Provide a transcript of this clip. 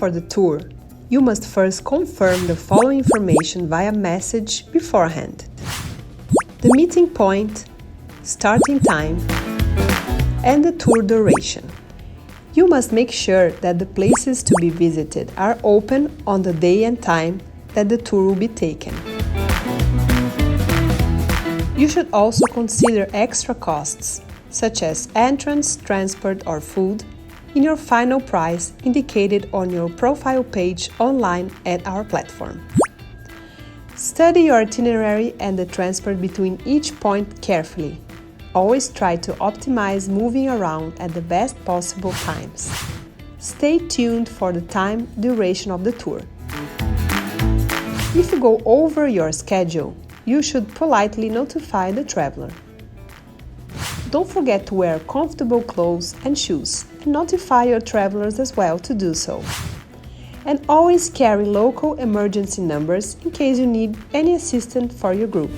for the tour, you must first confirm the following information via message beforehand: the meeting point, starting time, and the tour duration. You must make sure that the places to be visited are open on the day and time that the tour will be taken. You should also consider extra costs, such as entrance, transport, or food, in your final price indicated on your profile page online at our platform. Study your itinerary and the transport between each point carefully. Always try to optimize moving around at the best possible times. Stay tuned for the time duration of the tour. If you go over your schedule, you should politely notify the traveler. Don't forget to wear comfortable clothes and shoes, and notify your travelers as well to do so. And always carry local emergency numbers in case you need any assistance for your group.